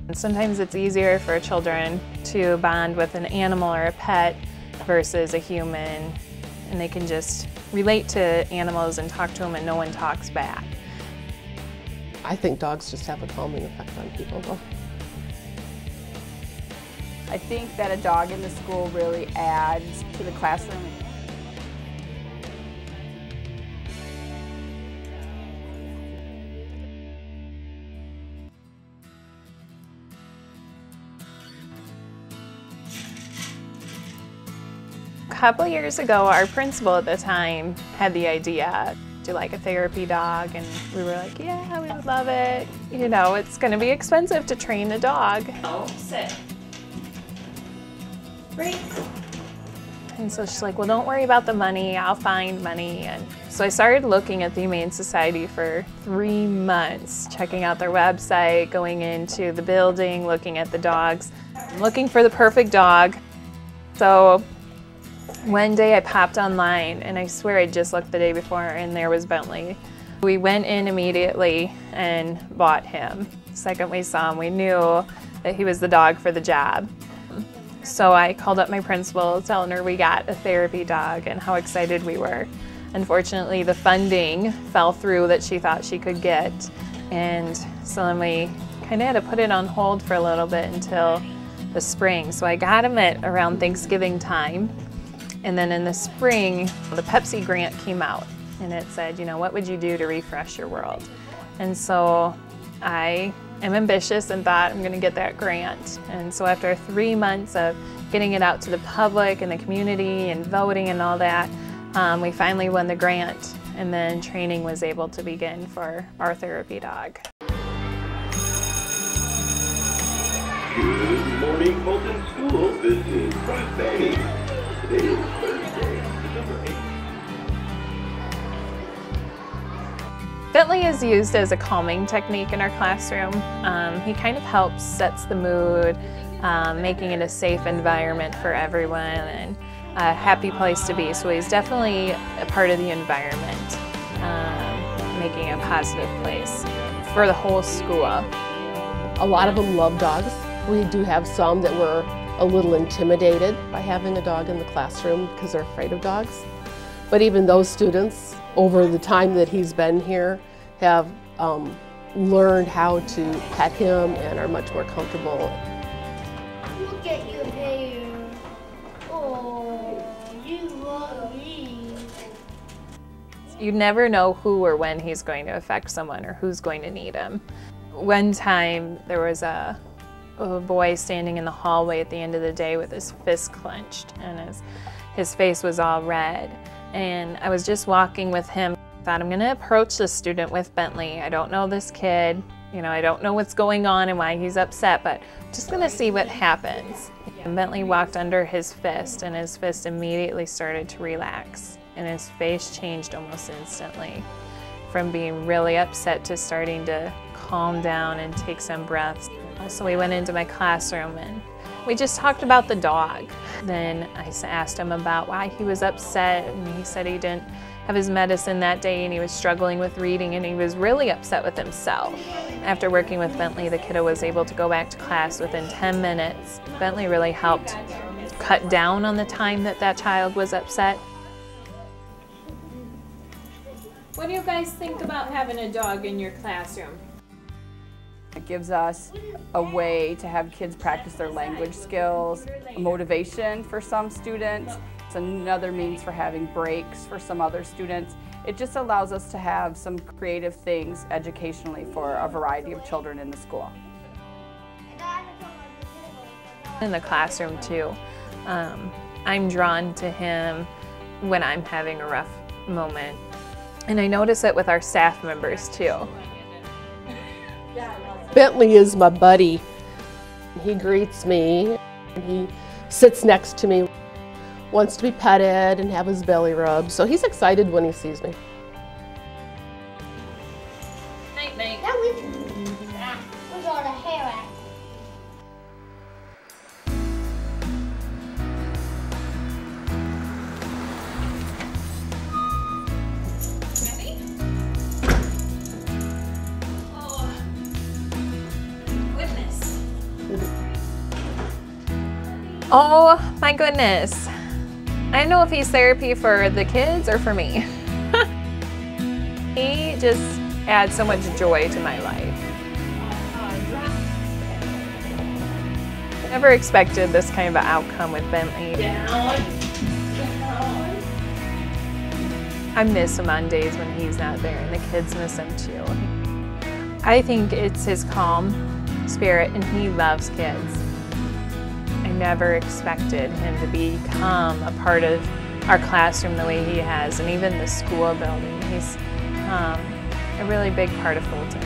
And sometimes it's easier for children to bond with an animal or a pet versus a human, and they can just relate to animals and talk to them and no one talks back. I think dogs just have a calming effect on people though. I think that a dog in the school really adds to the classroom. A couple years ago, our principal at the time had the idea to like a therapy dog, and we were like, yeah, we would love it. You know, it's going to be expensive to train a dog. Oh, sit. Great. And so she's like, well, don't worry about the money, I'll find money. And so I started looking at the Humane Society for 3 months, checking out their website, going into the building, looking at the dogs, looking for the perfect dog. So one day I popped online, and I swear I just looked the day before, and there was Bentley. We went in immediately and bought him. The second we saw him, we knew that he was the dog for the job. So I called up my principal, telling her we got a therapy dog and how excited we were. Unfortunately, the funding fell through that she thought she could get, and so then we kind of had to put it on hold for a little bit until the spring. So I got him at around Thanksgiving time, and then in the spring, the Pepsi grant came out, and it said, you know, what would you do to refresh your world? And so I am ambitious and thought I'm going to get that grant. And so after 3 months of getting it out to the public and the community and voting and all that, we finally won the grant, and then training was able to begin for our therapy dog. Good morning, Fulton School. This is Friday. Today is Thursday, December 8th. Bentley is used as a calming technique in our classroom. He kind of helps sets the mood, making it a safe environment for everyone and a happy place to be. So he's definitely a part of the environment, making it a positive place for the whole school. A lot of them love dogs. We do have some that were a little intimidated by having a dog in the classroom because they're afraid of dogs. But even those students, over the time that he's been here, have learned how to pet him and are much more comfortable. Look at your hair. Oh, you love me. You never know who or when he's going to affect someone or who's going to need him. One time there was a boy standing in the hallway at the end of the day with his fist clenched, and his face was all red. And I was just walking with him. I thought, I'm going to approach this student with Bentley. I don't know this kid. You know, I don't know what's going on and why he's upset, but I'm just going to see what happens. And Bentley walked under his fist, and his fist immediately started to relax, and his face changed almost instantly, from being really upset to starting to calm down and take some breaths. So we went into my classroom and we just talked about the dog. Then I asked him about why he was upset, and he said he didn't have his medicine that day and he was struggling with reading, and he was really upset with himself. After working with Bentley, the kiddo was able to go back to class within 10 minutes. Bentley really helped cut down on the time that child was upset. What do you guys think about having a dog in your classroom? It gives us a way to have kids practice their language skills, a motivation for some students. It's another means for having breaks for some other students. It just allows us to have some creative things educationally for a variety of children in the school. In the classroom too, I'm drawn to him when I'm having a rough moment. And I notice it with our staff members too. Bentley is my buddy. He greets me, he sits next to me, wants to be petted and have his belly rubbed, so he's excited when he sees me. Night, night. Now we got a hair at. Ready? Oh. Goodness. Oh my goodness. I don't know if he's therapy for the kids or for me. He just adds so much joy to my life. Never expected this kind of an outcome with Bentley. I miss him on days when he's not there, and the kids miss him too. I think it's his calm spirit, and he loves kids. I never expected him to become a part of our classroom the way he has, and even the school building. He's a really big part of Fulton.